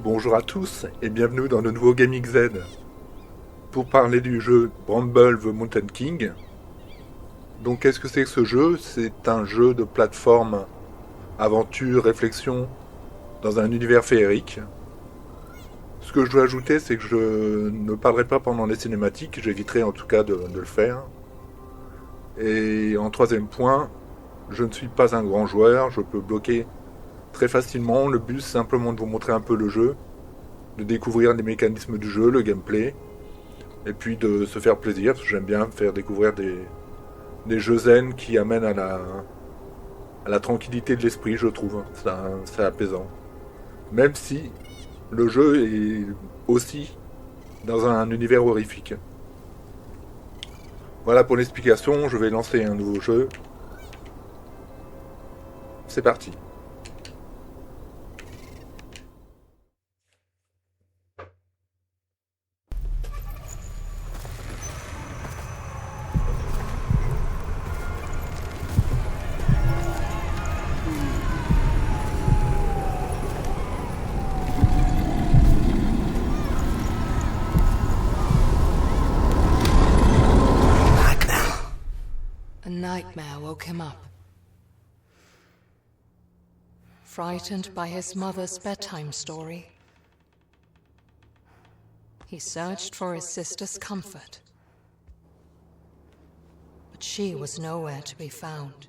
Bonjour à tous et bienvenue dans le nouveau Gaming Z. Pour parler du jeu Bramble the Mountain King. Donc qu'est-ce que c'est que ce jeu? C'est un jeu de plateforme, aventure, réflexion dans un univers féerique. Ce que je dois ajouter, c'est que je ne parlerai pas pendant les cinématiques, j'éviterai en tout cas de le faire. Et en troisième point, je ne suis pas un grand joueur, je peux bloquer très facilement. Le but c'est simplement de vous montrer un peu le jeu, de découvrir les mécanismes du jeu, le gameplay, et puis de se faire plaisir, parce que j'aime bien faire découvrir des jeux zen qui amènent à la tranquillité de l'esprit, je trouve. C'est apaisant. Même si le jeu est aussi dans un univers horrifique. Voilà pour l'explication, je vais lancer un nouveau jeu. C'est parti. A nightmare woke him up. Frightened by his mother's bedtime story, he searched for his sister's comfort. But she was nowhere to be found.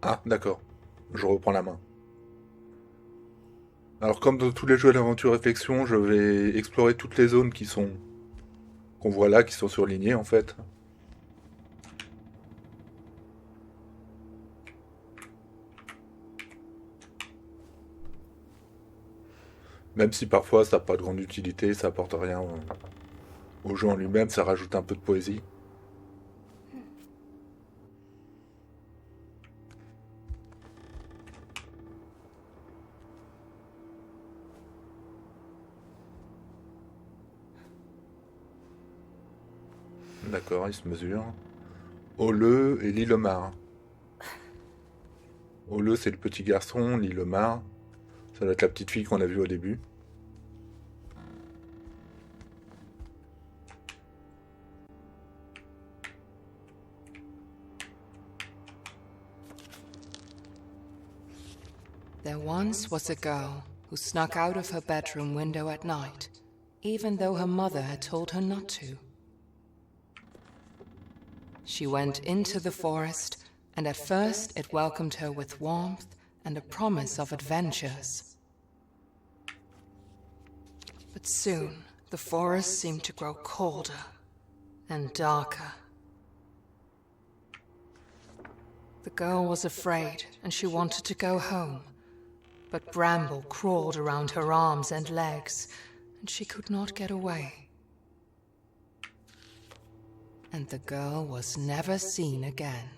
Ah, d'accord. Je reprends la main. Alors comme dans tous les jeux d'aventure réflexion, je vais explorer toutes les zones qu'on voit là, qui sont surlignées en fait. Même si parfois ça n'a pas de grande utilité, ça apporte rien au jeu en lui-même, ça rajoute un peu de poésie. D'accord, il se mesure. Ole et Lillemar. Ole, c'est le petit garçon, Lillemar, ça doit être la petite fille qu'on a vue au début. There once was a girl who snuck out of her bedroom window at night, even though her mother had told her not to. She went into the forest, and at first it welcomed her with warmth and a promise of adventures. But soon, the forest seemed to grow colder and darker. The girl was afraid, and she wanted to go home. But bramble crawled around her arms and legs, and she could not get away. And the girl was never seen again.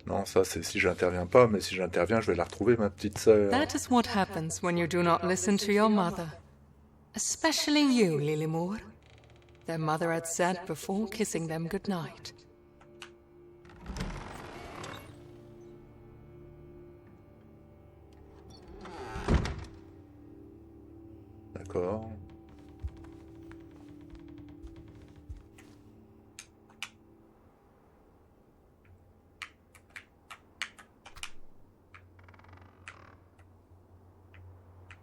Non, ça c'est si j'interviens pas, mais si j'interviens, je vais la retrouver, ma petite sœur. That is what happens when you do not listen to your mother. Especially you, Lilymoor. Their mother had said before kissing them goodnight. D'accord.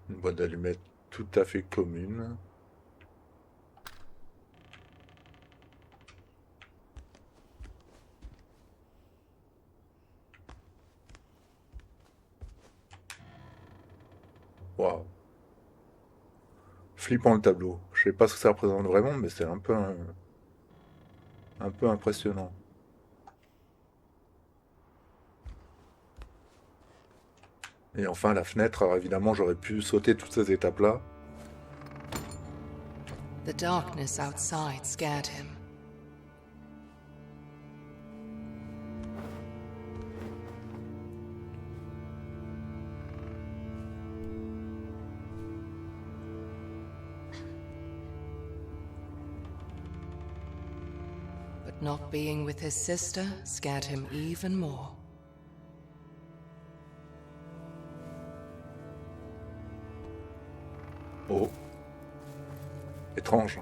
Une boîte d'allumettes tout à fait commune. Waouh. Flippant le tableau. Je sais pas ce que ça représente vraiment, mais c'est un peu impressionnant. Et enfin la fenêtre, alors évidemment j'aurais pu sauter toutes ces étapes-là. The darkness outside scared him. not being with his sister scared him even more. Oh. Étrange.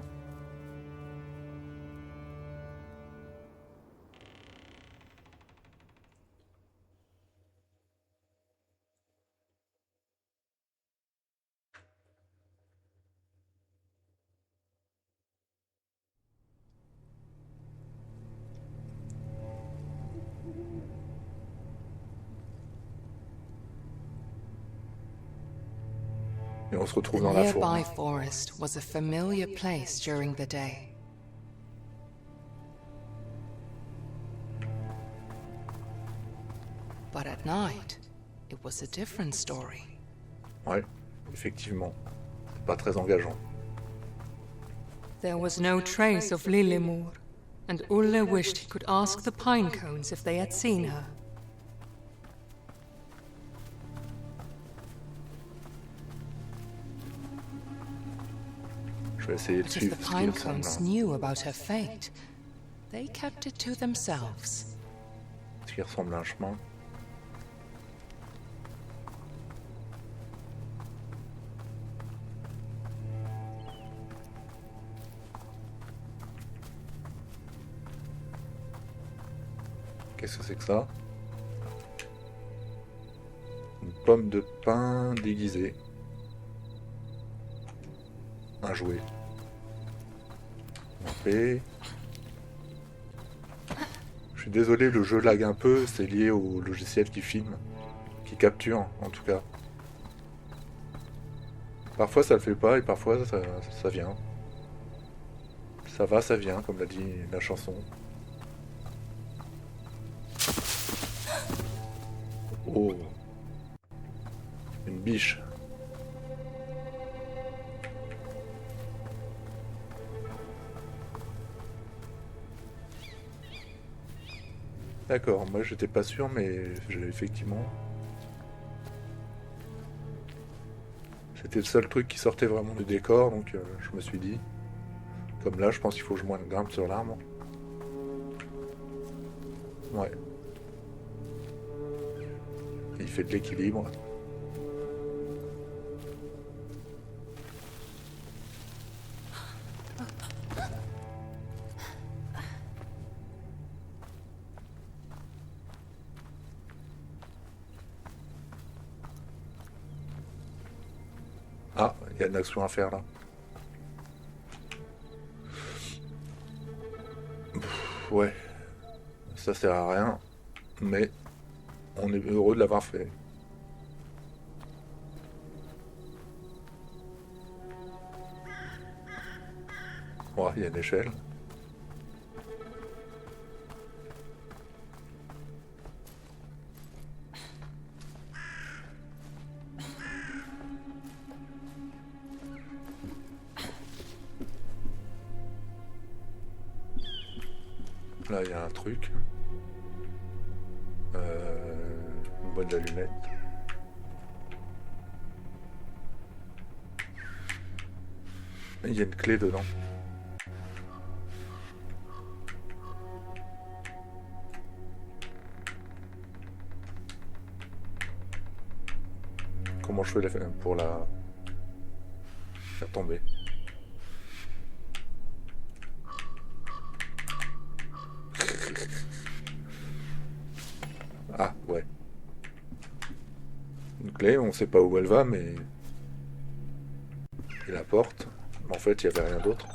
Et on se retrouve The dans la nearby forêt. forest was a familiar place during the day. But at night, it was a different story. Ouais, effectivement. C'est pas très engageant. There was no trace of Lillemor, and Ulle wished he could ask the pine cones if they had seen her. Je vais essayer de But if suivre the ce qui pine ressemble. cones knew about her fate, they kept it to themselves. Ce qui ressemble à un chemin. Qu'est-ce que c'est que ça? Une pomme de pin déguisée. Un jouet. P. Je suis désolé, le jeu lag un peu, c'est lié au logiciel qui filme, qui capture en tout cas. Parfois ça le fait pas et parfois ça vient. Ça va, ça vient, comme l'a dit la chanson. Oh, une biche. D'accord, moi j'étais pas sûr, mais effectivement. C'était le seul truc qui sortait vraiment du décor, donc je me suis dit. Comme là, je pense qu'il faut que je grimpe sur l'arbre. Ouais. Et il fait de l'équilibre. Ah, il y a une action à faire là. Ouais, ça sert à rien, mais on est heureux de l'avoir fait. Ouais, il y a une échelle. Là, il y a un truc. Une boîte d'allumettes. Il y a une clé dedans. Comment je fais pour la faire tomber? Ah, ouais. Une clé, on sait pas où elle va, mais... Et la porte. En fait, il n'y avait rien d'autre.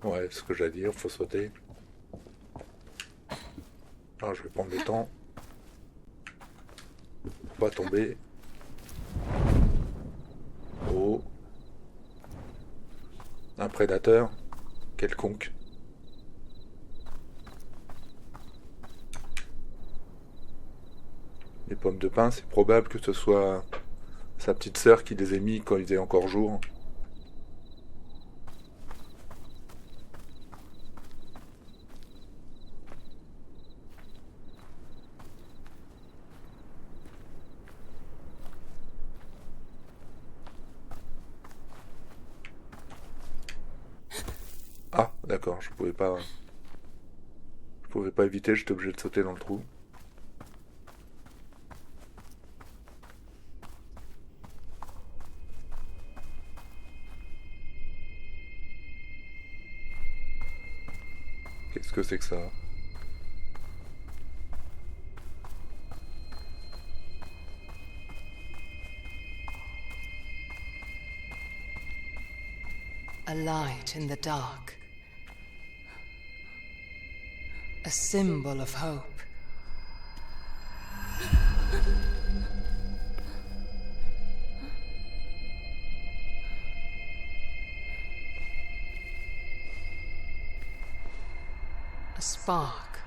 Ouais, ce que j'allais dire, faut sauter. Ah, je vais prendre le temps. Pour pas tomber. Oh. Un prédateur. Quelconque. pommes de pin, c'est probable que ce soit sa petite sœur qui les ait mis quand il faisait encore jour. Ah, d'accord, je pouvais pas éviter, j'étais obligé de sauter dans le trou. Qu'est-ce que c'est que ça? A light in the dark. A symbol of hope. A spark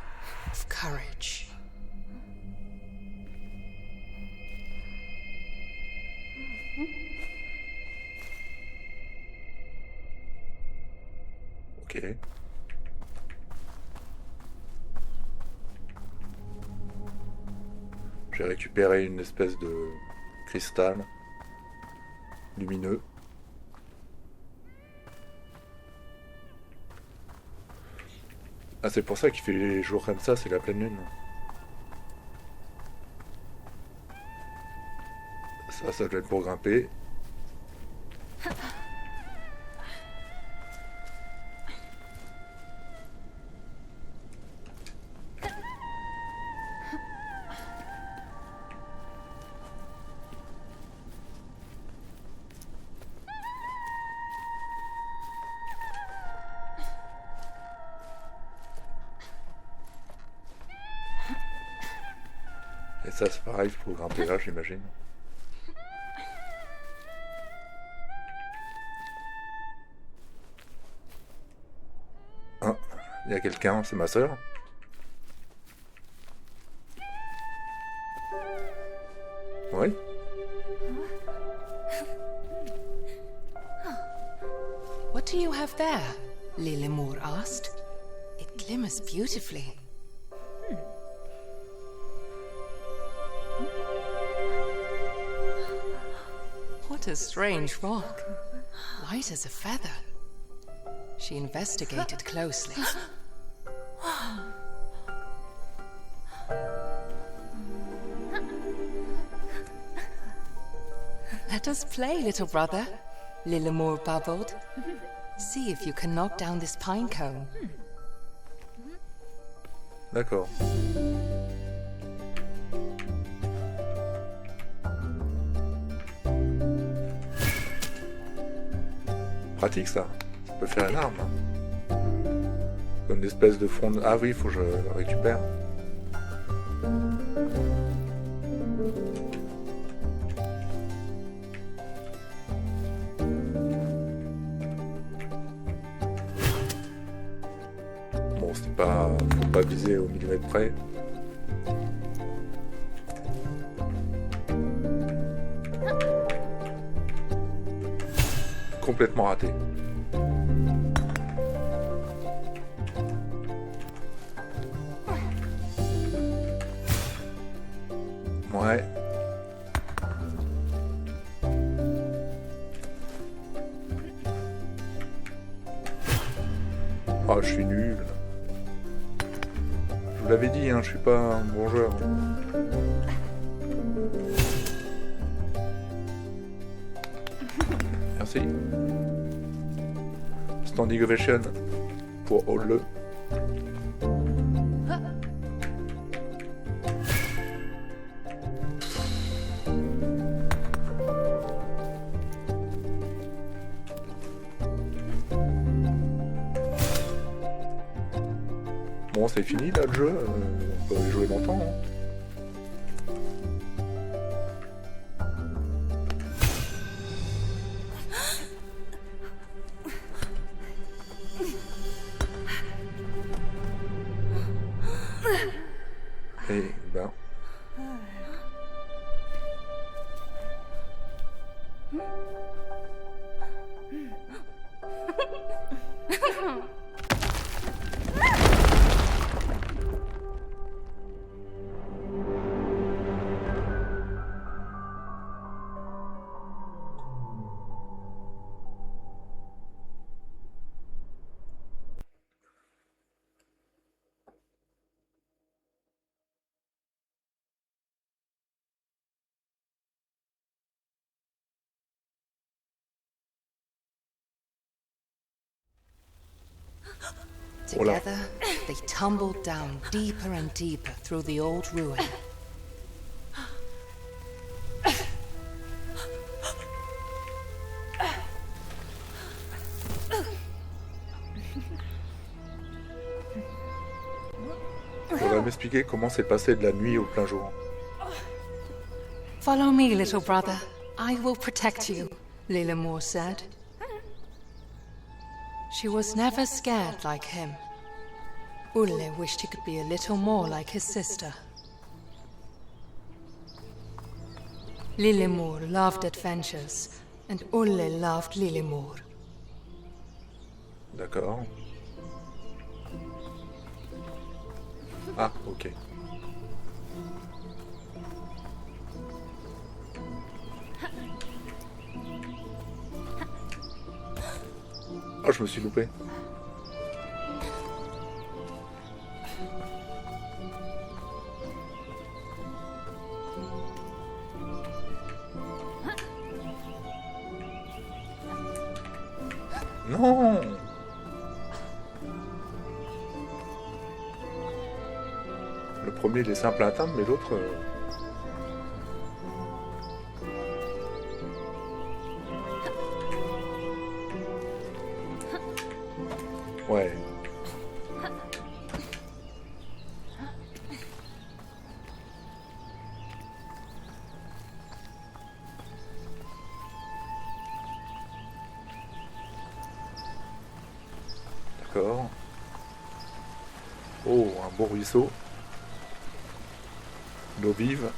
of courage. Ok. J'ai récupéré une espèce de cristal lumineux. Ah, c'est pour ça qu'il fait les jours comme ça, c'est la pleine lune. Ça doit être pour grimper. Et ça, c'est pareil, il faut grimper là, j'imagine. Ah, il y a quelqu'un, c'est ma sœur. Oui. What do you have there? Lilimur asked. It glimmers beautifully. What a strange rock. Light as a feather. She investigated closely. Let us play, little brother, Lilimur bubbled. See if you can knock down this pine cone. D'accord. Pratique ça. Ça peut faire une arme. Comme une espèce de front de... Ah oui, il faut que je le récupère. Bon, c'est pas... Faut pas viser au millimètre près. Complètement raté. Ouais. Oh, je suis nul. Je vous l'avais dit, hein, je suis pas un bon joueur. Merci. Standing ovation pour All. Bon, c'est fini là le jeu, on peut y jouer longtemps. Hein. Et ben, Together, they tumbled down deeper and deeper through the old ruin. Faudrait m'expliquer comment c'est passé de la nuit au plein jour. Follow me, little brother. I will protect you, Lilimor said. She was never scared like him. Ulle wished he could be a little more like his sister. Lilimor loved adventures, and Ulle loved Lilimor. D'accord. Ah, ok. Oh, je me suis loupé. Non! Le premier, il est simple à atteindre, mais l'autre... Ouais. D'accord. Oh, un beau ruisseau. L'eau vive.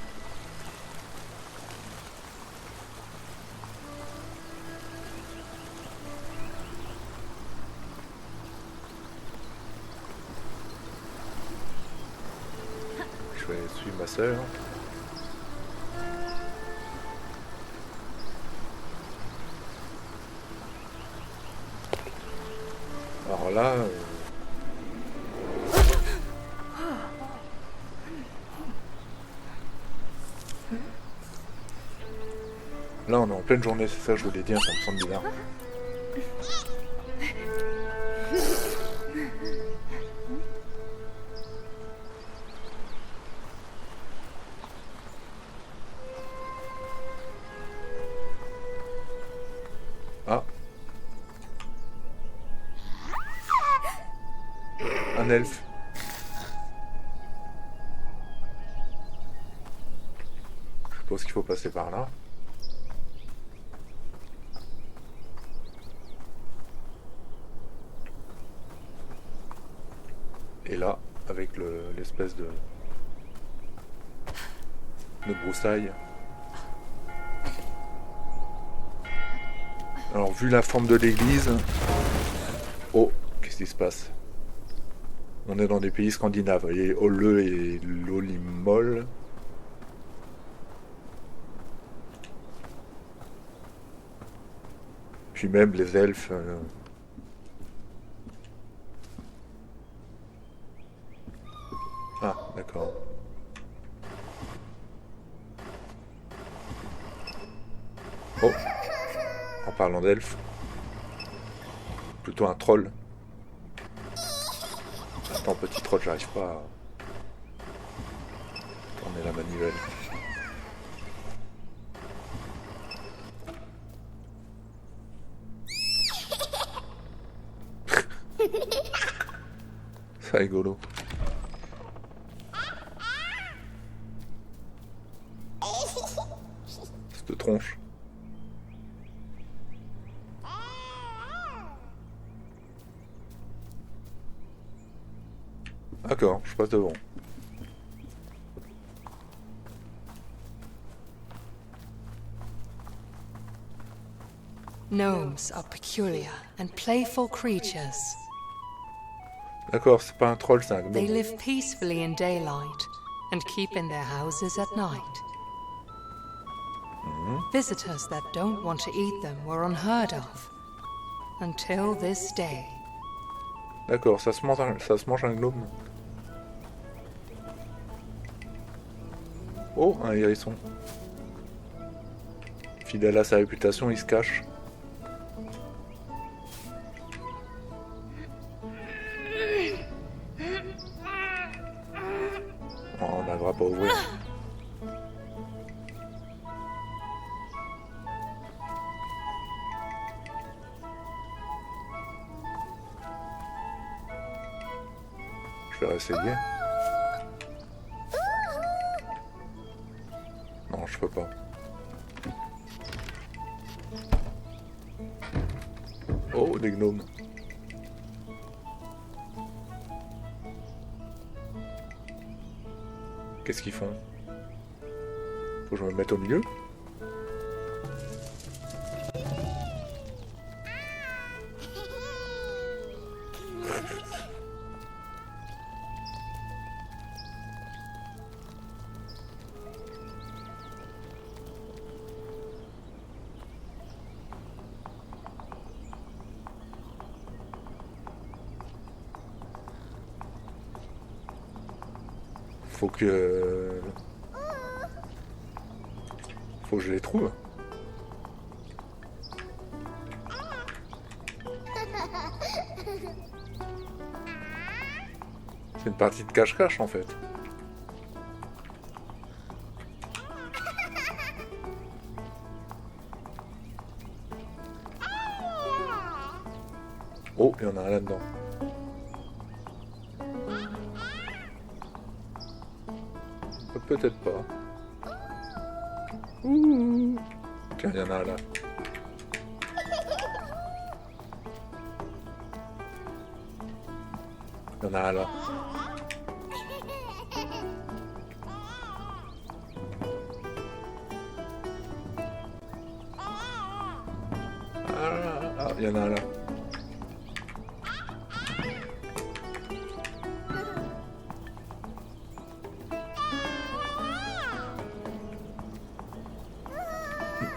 Je vais suivre ma sœur. Alors là... Là, on est en pleine journée, c'est ça que je voulais dire, ça me semble bizarre. Ah. Un elfe. Je suppose qu'il faut passer par là. Et là, avec l'espèce de broussaille. Alors, vu la forme de l'église... Oh, qu'est-ce qui se passe? On est dans des pays scandinaves. Vous voyez, Olle et Lolimol. Puis même les elfes... Ah, d'accord. Oh, en parlant d'elfes, plutôt un troll. Attends, petit troll, j'arrive pas à tourner la manivelle. C'est rigolo. Cette tronche. D'accord, je passe devant. Gnomes are peculiar and playful creatures. D'accord, c'est pas un troll, c'est un They gnome. live peacefully in daylight and keep in their houses at night. Visitors that don't want to eat them were unheard of until this day. D'accord, ça se mange un gnome. Oh, un hérisson. Fidèle à sa réputation, il se cache. Oh, on n'arrivera pas à ouvrir. Je vais réessayer. Non, je peux pas. Oh, des gnomes. Qu'est-ce qu'ils font? Faut que je me mette au milieu? Faut que je les trouve. C'est une partie de cache-cache en fait. Oh, il y en a un là-dedans. Peut-être pas. Ouh. Tiens, il y en a un là. Il y en a un là. Ah, il y en a un là.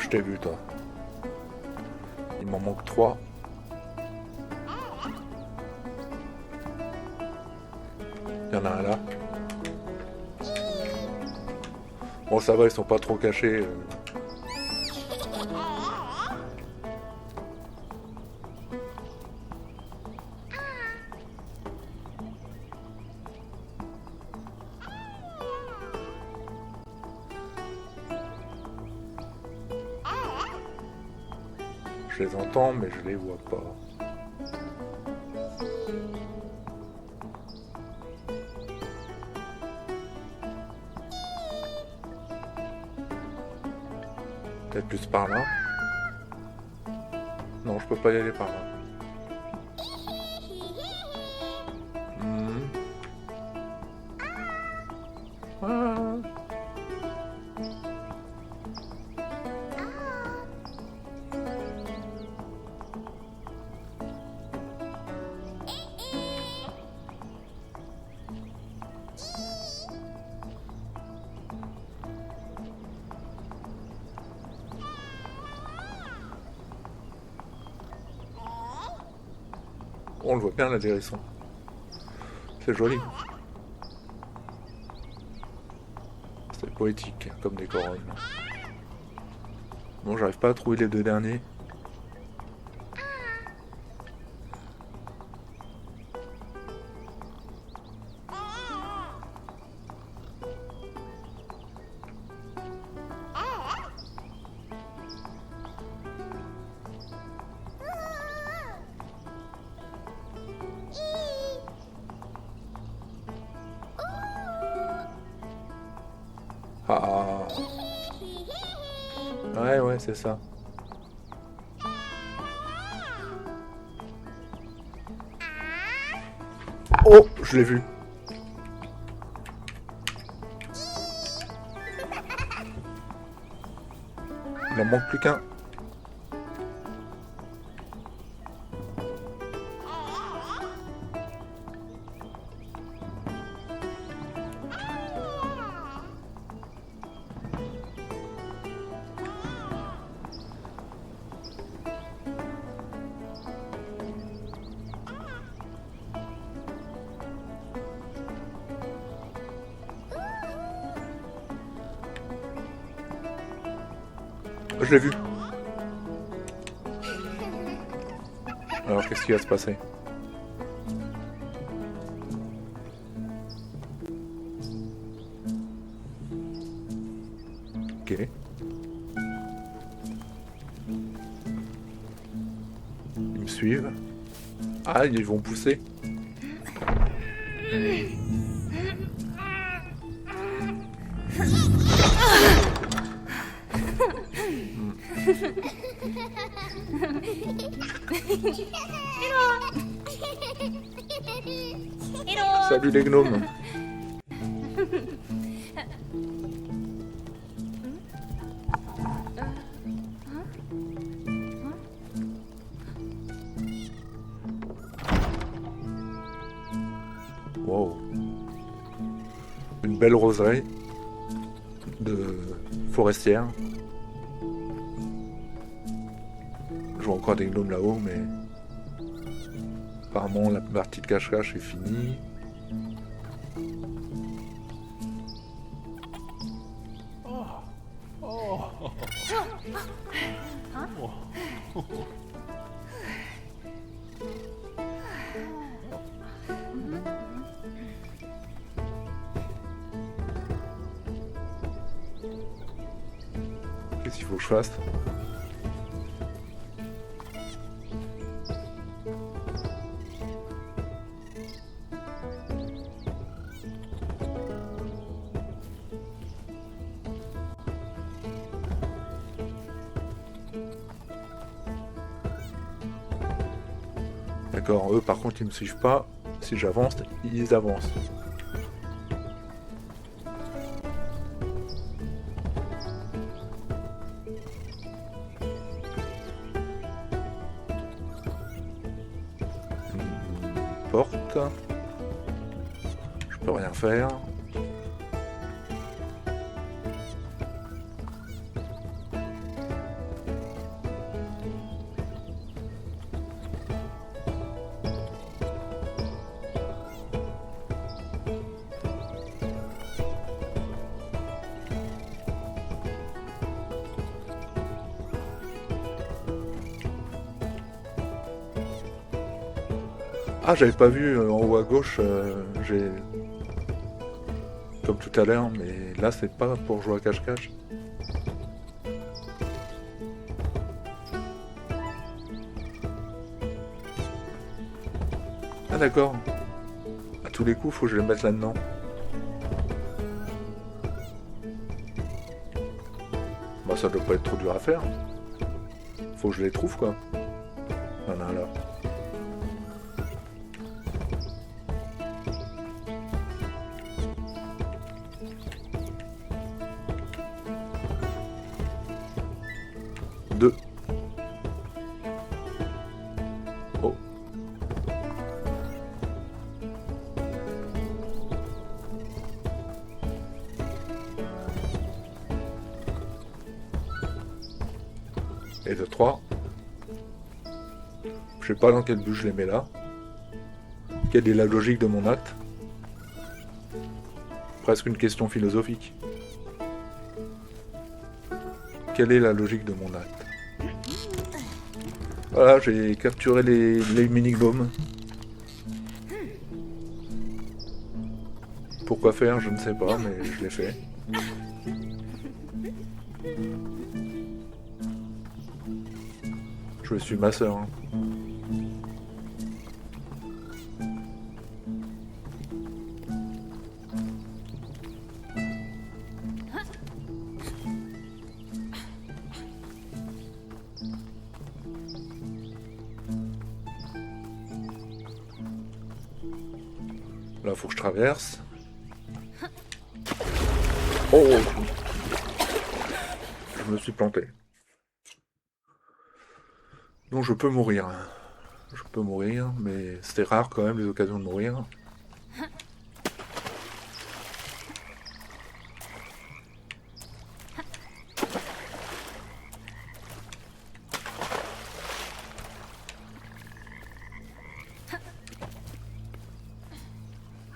Je t'ai vu, toi. Il m'en manque 3. Il y en a un là. Bon, ça va, ils sont pas trop cachés. Je les entends, mais je les vois pas. Peut-être plus par là. Non, je peux pas y aller par là. Ah. On le voit bien là, l'hérisson. C'est joli. C'est poétique comme décor. Bon, j'arrive pas à trouver les deux derniers. Ah. Ouais, c'est ça. Oh, je l'ai vu. Il en manque plus qu'un. Je l'ai vu. Alors qu'est-ce qui va se passer? Ok. Ils me suivent. Ah, ils vont pousser. Salut les gnomes. Wow. Une belle roseraie de forestière. Je vois encore des gnomes là-haut, mais apparemment la partie de cache-cache est finie. Qu'est-ce qu'il faut que je fasse? D'accord, eux par contre ils me suivent pas. Si j'avance, ils avancent. Porte. Je peux rien faire. Ah, j'avais pas vu en haut à gauche, j'ai... Comme tout à l'heure, mais là c'est pas pour jouer à cache-cache. Ah d'accord. À tous les coups, faut que je les mette là-dedans. Bah ça doit pas être trop dur à faire. Faut que je les trouve quoi. Voilà, là. Deux. Oh. Et de 3. Je sais pas dans quel but je les mets là. Quelle est la logique de mon acte? Presque une question philosophique. Quelle est la logique de mon acte? Voilà, j'ai capturé les mini-gnomes. Pourquoi faire, je ne sais pas, mais je l'ai fait. Je suis ma sœur. Hein. Là, faut que je traverse. Oh! Je me suis planté. Donc je peux mourir. Je peux mourir, mais c'était rare quand même les occasions de mourir.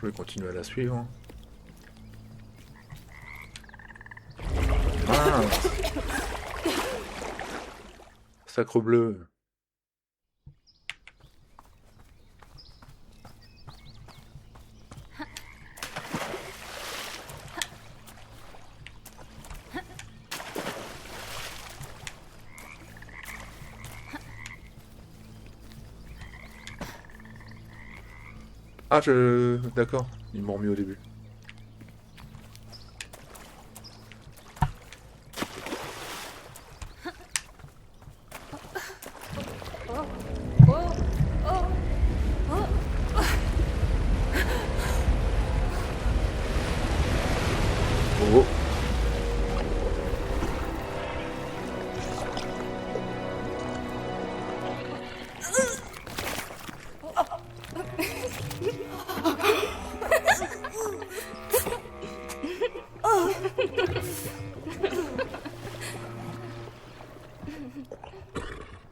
Je vais continuer à la suivre. Ah. Sacre bleu. Ah, D'accord, ils m'ont remis au début. Oh.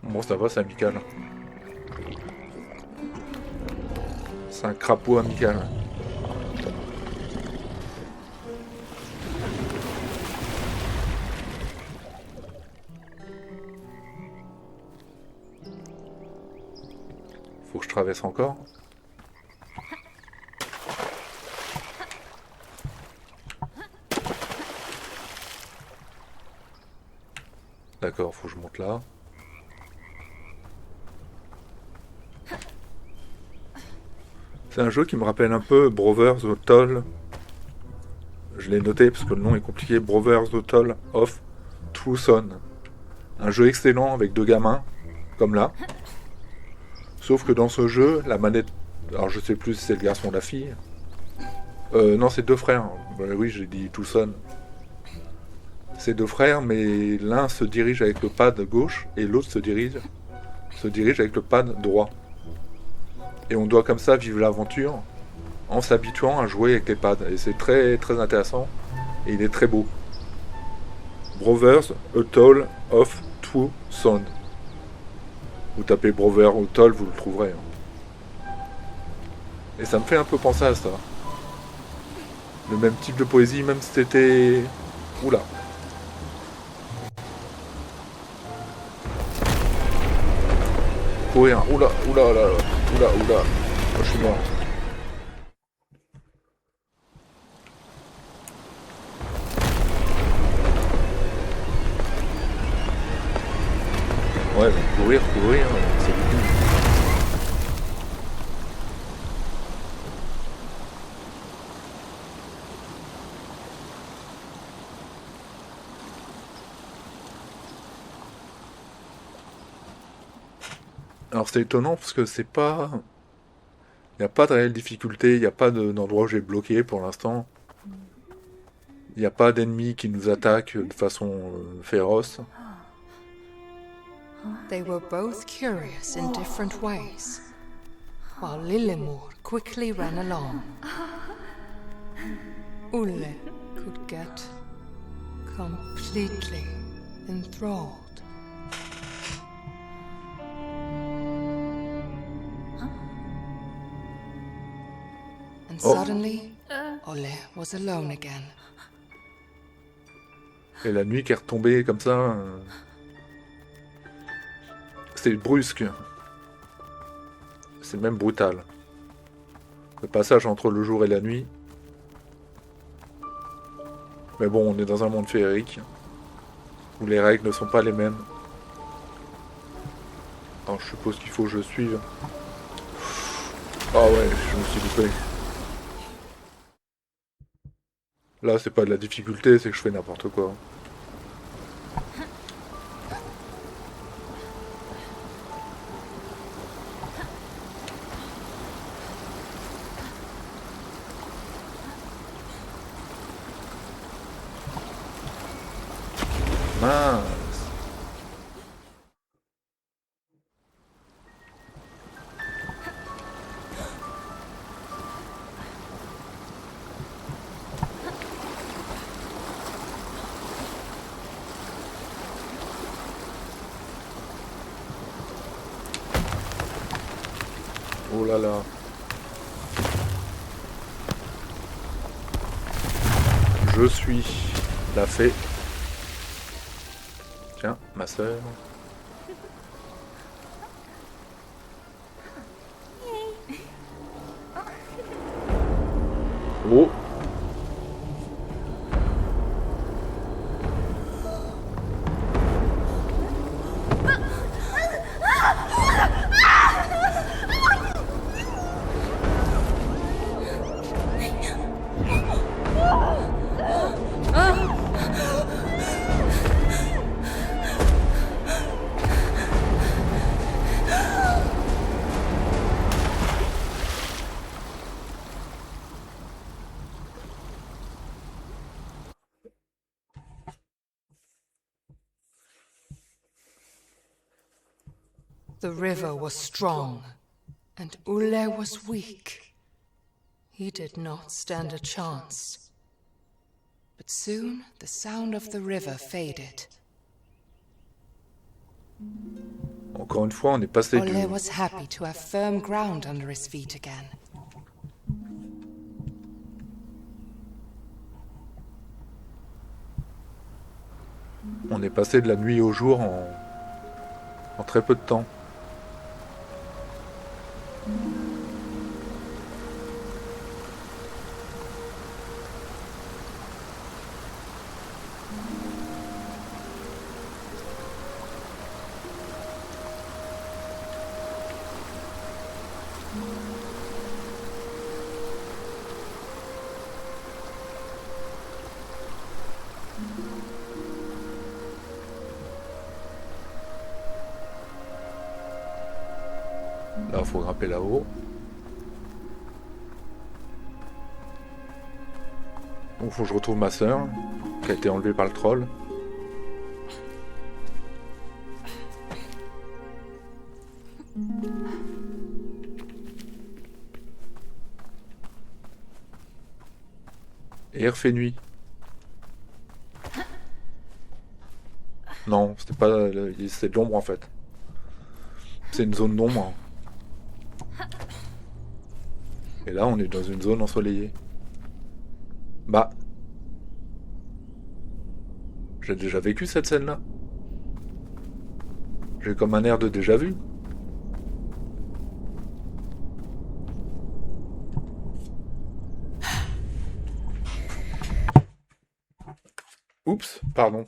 Bon, ça va, c'est amical. C'est un crapaud amical. Faut que je traverse encore. D'accord, faut que je monte là. C'est un jeu qui me rappelle un peu Brothers the Toll. Je l'ai noté parce que le nom est compliqué. Brothers the Toll of Twosome. Un jeu excellent avec deux gamins, comme là. Sauf que dans ce jeu, la manette... Alors je sais plus si c'est le garçon ou la fille. Non, c'est deux frères. Oui, j'ai dit Twosome. C'est deux frères, mais l'un se dirige avec le pad gauche et l'autre se dirige avec le pad droit. Et on doit comme ça vivre l'aventure en s'habituant à jouer avec les pads. Et c'est très très intéressant et il est très beau. Brothers, A Tale of Twosome. Vous tapez Brother ou Toll, vous le trouverez. Et ça me fait un peu penser à ça. Le même type de poésie, même si c'était... Oula. Courir. Oula, oula, oula, oula, oula. Oh, je suis mort. Ouais, courir, c'est beaucoup. Alors c'est étonnant parce que c'est pas... Il n'y a pas de réelle difficulté, il n'y a pas d'endroit où j'ai bloqué pour l'instant. Il n'y a pas d'ennemis qui nous attaquent de façon féroce. They were both curious in different ways, while Lillemor quickly ran along. Ulle could get completely enthralled. And suddenly, Ulle was alone again. Et la nuit qui est retombée comme ça... C'est brusque. C'est même brutal. Le passage entre le jour et la nuit. Mais bon, on est dans un monde féerique. Où les règles ne sont pas les mêmes. Alors je suppose qu'il faut que je suive. Ah ouais, je me suis loupé. Là, c'est pas de la difficulté, c'est que je fais n'importe quoi. Mince. Oh là là. Je suis la fée. Tiens, ma sœur. Oh. The river was strong, and Ulle was weak. He did not stand a chance. But soon the sound of the river faded. Encore une fois, on est passé du... Ulle was happy to have firm ground under his feet again. On est passé de la nuit au jour en très peu de temps. Là, il faut grimper là-haut. Donc, faut que je retrouve ma sœur, qui a été enlevée par le troll. Et il refait nuit. Non, c'était pas... c'était de l'ombre en fait. C'est une zone d'ombre. Et là, on est dans une zone ensoleillée. Bah... J'ai déjà vécu cette scène-là. J'ai comme un air de déjà vu. Oups, pardon.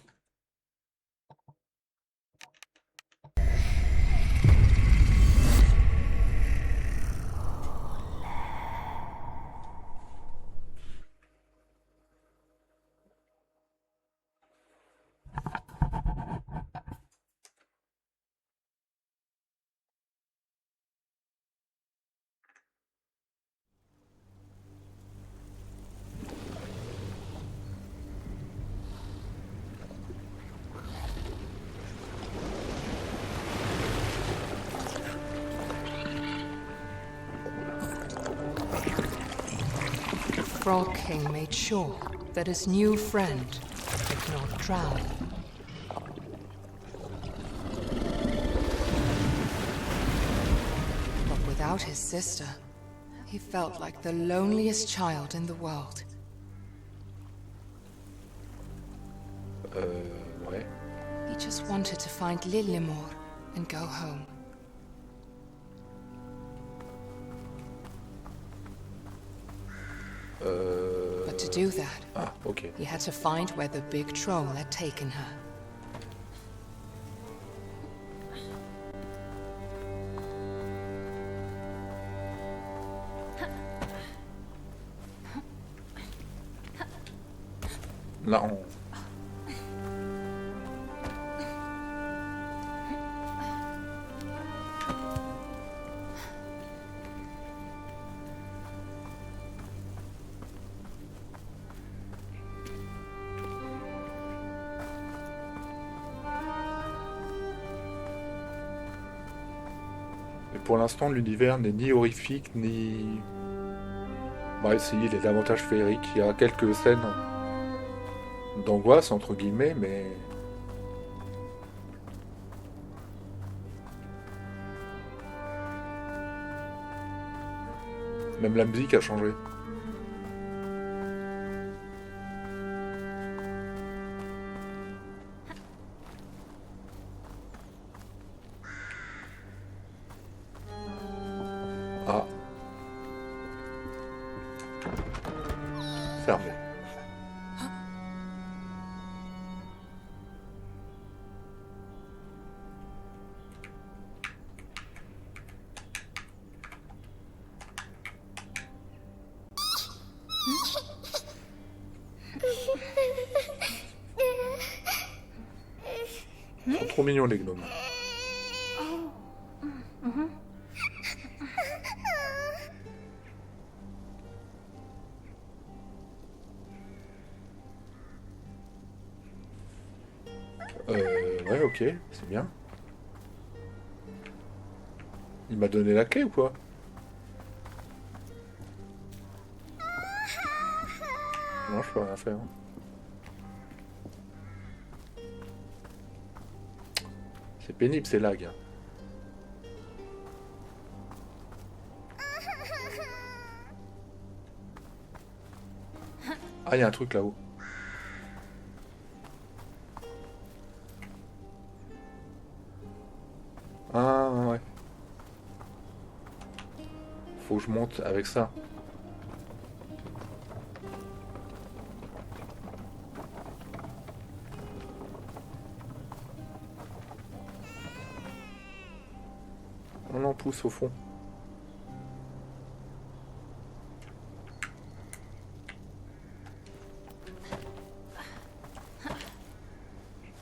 Frog King made sure that his new friend did not drown. But without his sister, he felt like the loneliest child in the world. Ouais. He just wanted to find Lillemor and go home. But to do that, Ah, ok. he had to find where the big troll had taken her. Là, on... Et pour l'instant, l'univers n'est ni horrifique, ni... Bah si, il est davantage féerique. Il y a quelques scènes d'angoisse, entre guillemets, mais... Même la musique a changé. Ah. Ils sont trop mignons les gnomes. Ouais, ok, c'est bien. Il m'a donné la clé ou quoi? Non, je peux rien faire. C'est pénible ces lags. Ah, il y a un truc là-haut. Ah, ouais. Faut que je monte avec ça. On en pousse au fond.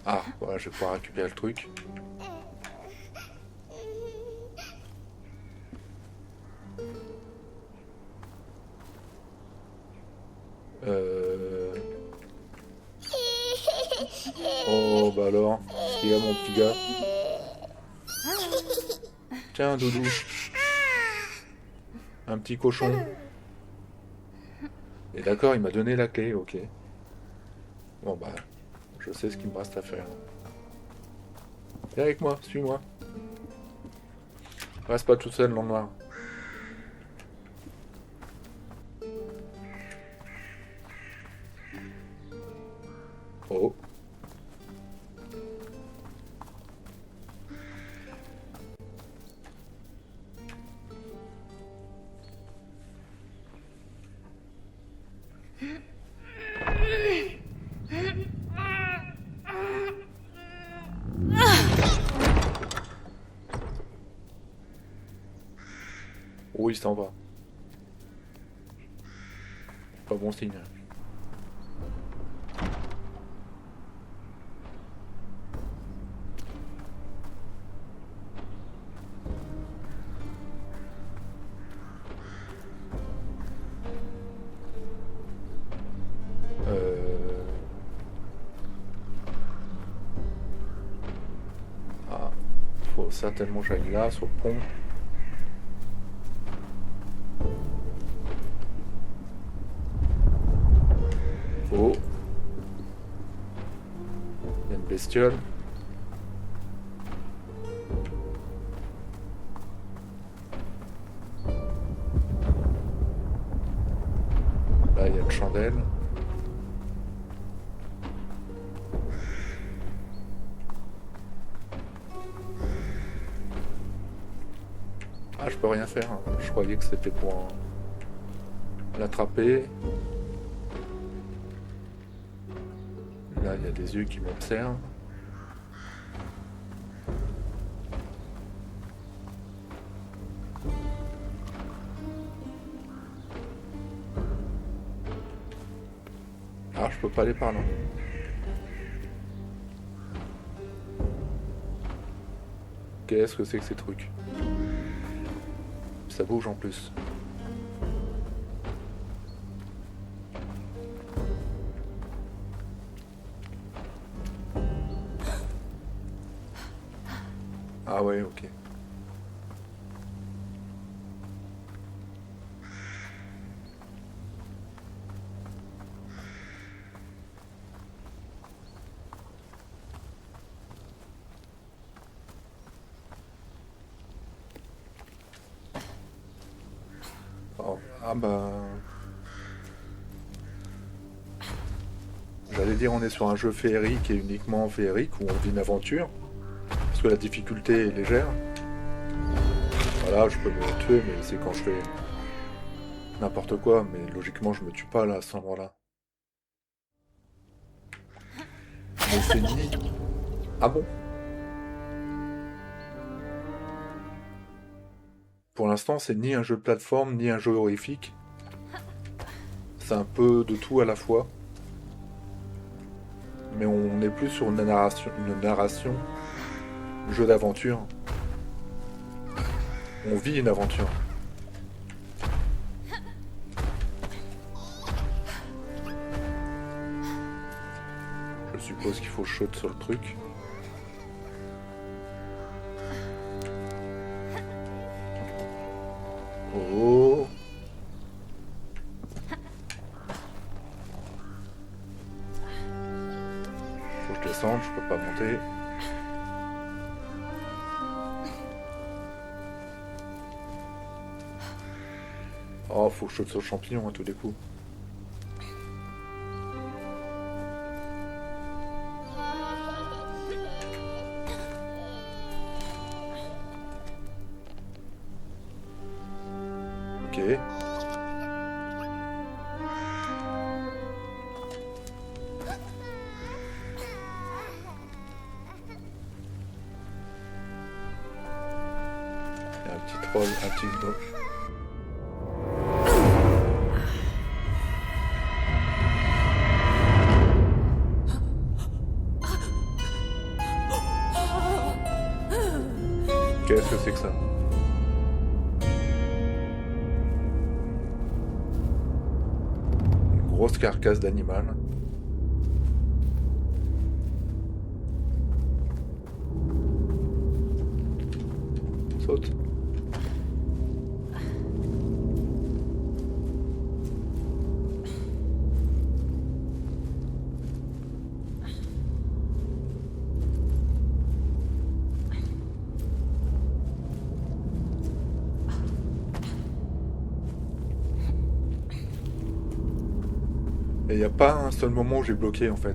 Ah, voilà, je vais pouvoir récupérer le truc. Oh, bah alors, qu'est-ce qu'il y a, mon petit gars? Tiens, Doudou. Un petit cochon. Et d'accord, il m'a donné la clé, ok. Bon, bah, je sais ce qu'il me reste à faire. Viens avec moi, suis-moi. Reste pas tout seul dans le noir. Oh. Oh, il s'en va. Pas bon signe. Ah, faut certainement que j'aille là, sur le pont. Oh. Il y a une bestiole. Là, il y a une chandelle. Ah, je peux rien faire. Je croyais que c'était pour l'attraper. Là, il y a des yeux qui m'observent. Ah, je peux pas aller par là. Qu'est-ce que c'est que ces trucs? Ça bouge en plus. Ah ouais, ok. Oh, ah bah... J'allais dire on est sur un jeu féerique et uniquement féerique où on vit une aventure. Parce que la difficulté est légère. Voilà, je peux me tuer, mais c'est quand je fais n'importe quoi. Mais logiquement, je me tue pas là, à cet endroit-là. Mais c'est ni... Ah bon? Pour l'instant, c'est ni un jeu de plateforme, ni un jeu horrifique. C'est un peu de tout à la fois. mais on n'est plus sur une narration jeu d'aventure. On vit une aventure. Je suppose qu'il faut shot sur le truc. Oh. Faut que je descende, je peux pas monter. Oh, faut que je saute sur le champignon à tous les coups. Ok. Il y a un petit troll, un petit gnome. Qu'est-ce que c'est que ça? Une grosse carcasse d'animal. Saute. Et il n'y a pas un seul moment où j'ai bloqué en fait.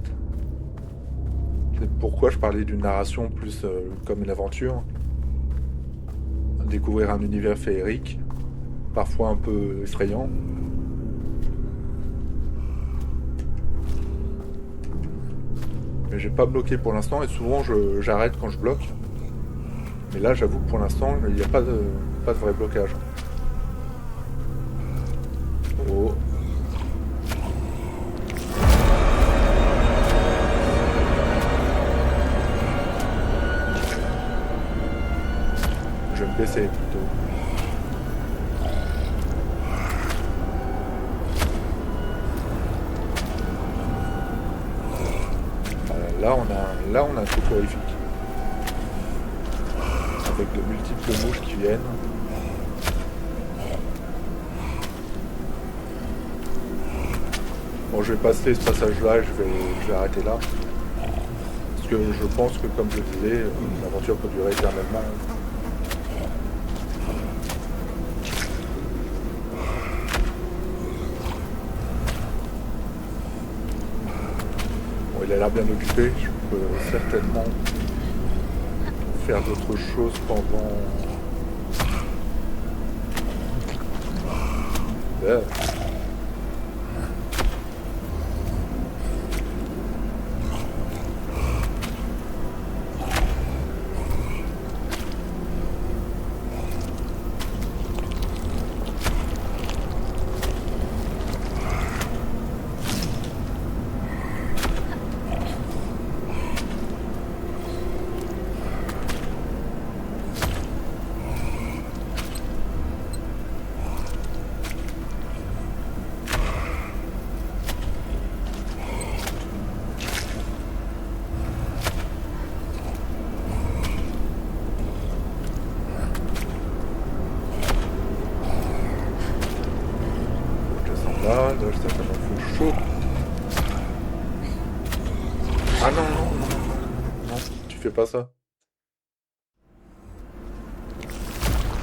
C'est pourquoi je parlais d'une narration plus comme une aventure. Découvrir un univers féerique, parfois un peu effrayant. Mais j'ai pas bloqué pour l'instant et souvent j'arrête quand je bloque. Mais là j'avoue que pour l'instant il n'y a pas de vrai blocage. Oh. Je vais me baisser plutôt. Là on a un truc horrifique. Avec de multiples mouches qui viennent. Bon, je vais passer ce passage-là et je vais arrêter là. Parce que je pense que, comme je disais, l'aventure peut durer éternellement. Bon, il a l'air bien occupé. Je peux certainement faire d'autres choses pendant... Là, ça m'en fout chaud. Ah non, non, non, non, non, tu fais pas ça.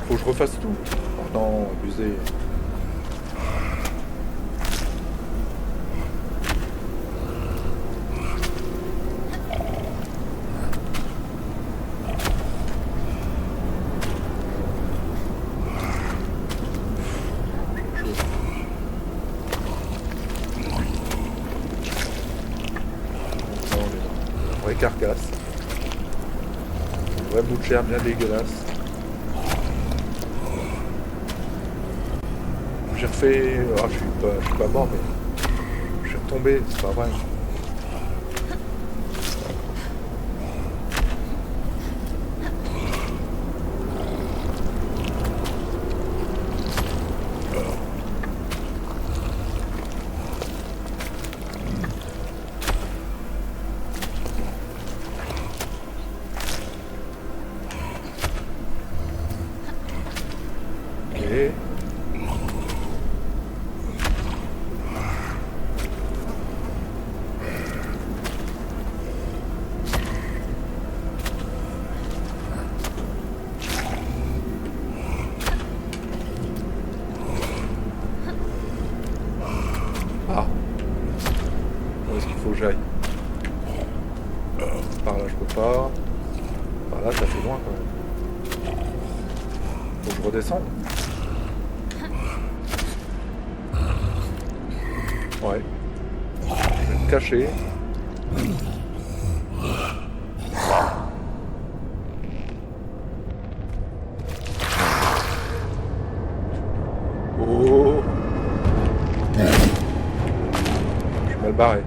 Faut que je refasse tout. Oh non, abusé. Vraie carcasse. Vrai bout de chair bien dégueulasse. J'ai refait... Ah, je suis pas mort, mais... Je suis retombé, c'est pas vrai. Ah. Où est-ce qu'il faut que j'aille? Par là je peux pas. Par là ça fait loin quand même. Faut que je redescende. Ouais. Je vais me cacher. Oh. Je suis mal barré.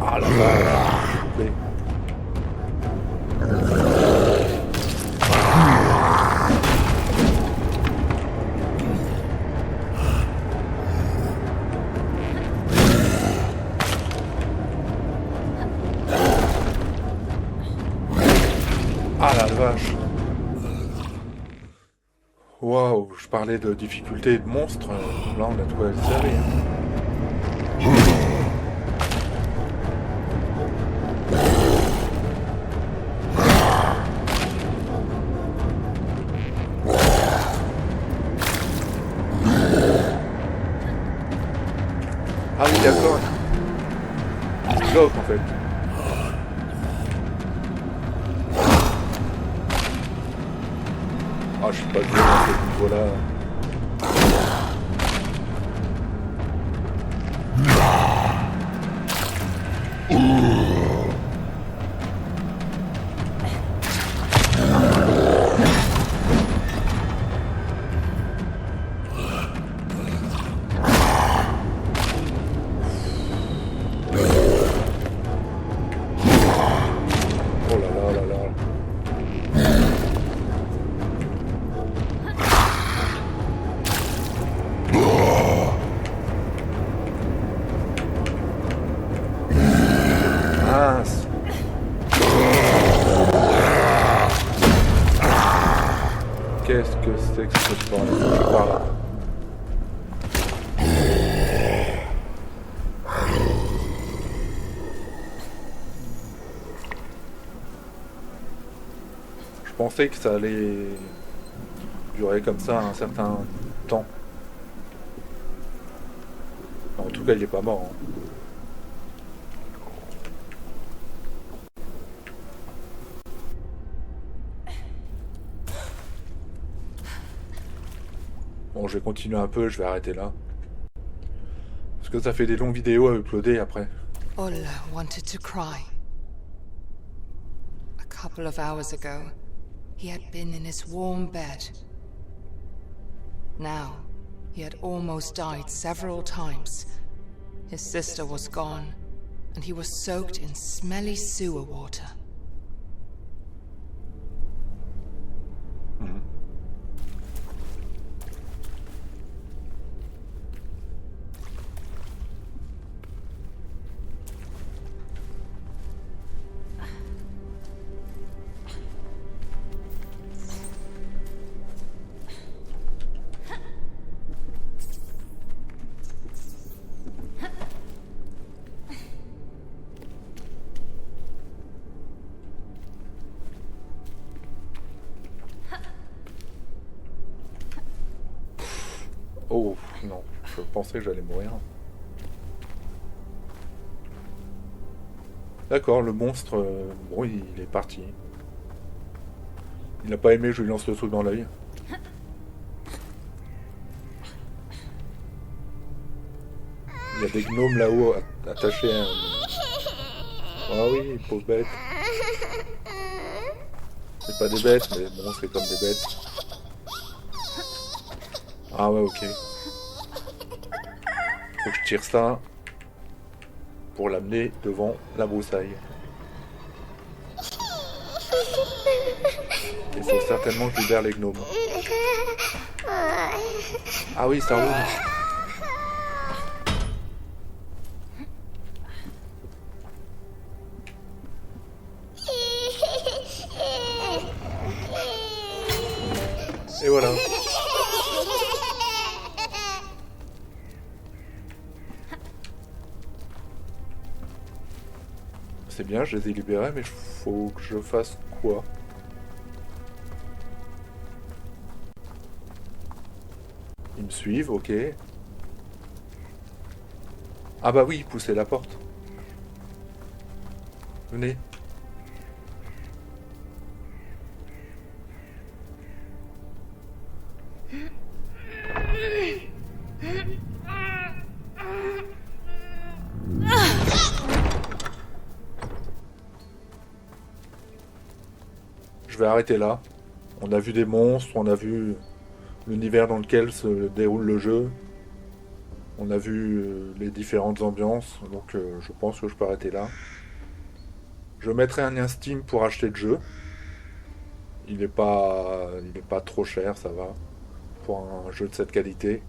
Ah la vache, coupé. Ah la vache. Waouh, je parlais de difficulté et de monstres. Là on a tout à le serrer. Ah oui, d'accord. Il bloque en fait. Ah, je suis pas bien à ce niveau-là. Oh là là là là. Mince. Qu'est-ce que c'est que ce bordel? Faut que je parle. Je pensais que ça allait durer comme ça un certain temps. En tout cas, il est pas mort. Hein. Bon, je vais continuer un peu, je vais arrêter là. Parce que ça fait des longues vidéos à uploader après. Ola wanted to cry. A couple of hours ago, he had been in his warm bed. Now, he had almost died several times. His sister was gone, and he was soaked in smelly sewer water. Oh non, je pensais que j'allais mourir. D'accord, le monstre, bon, il est parti. Il n'a pas aimé, je lui lance le truc dans l'œil. Il y a des gnomes là-haut attachés à... Ah oui, pauvre bête. C'est pas des bêtes, mais bon, c'est comme des bêtes. Ah ouais, ok. Faut que je tire ça pour l'amener devant la broussaille. Il faut certainement que je libère les gnomes. Ah oui, ça roule. Et voilà. C'est bien, je les ai libérés, mais faut que je fasse quoi? Ils me suivent, ok. Ah bah oui, poussez la porte. Venez. Je vais arrêter là. On a vu des monstres, on a vu l'univers dans lequel se déroule le jeu. On a vu les différentes ambiances, donc je pense que je peux arrêter là. Je mettrai un lien Steam pour acheter le jeu. Il est pas trop cher, ça va, pour un jeu de cette qualité.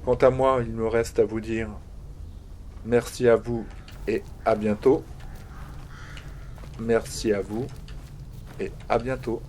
Quant à moi, il me reste à vous dire merci à vous et à bientôt. Merci à vous et à bientôt.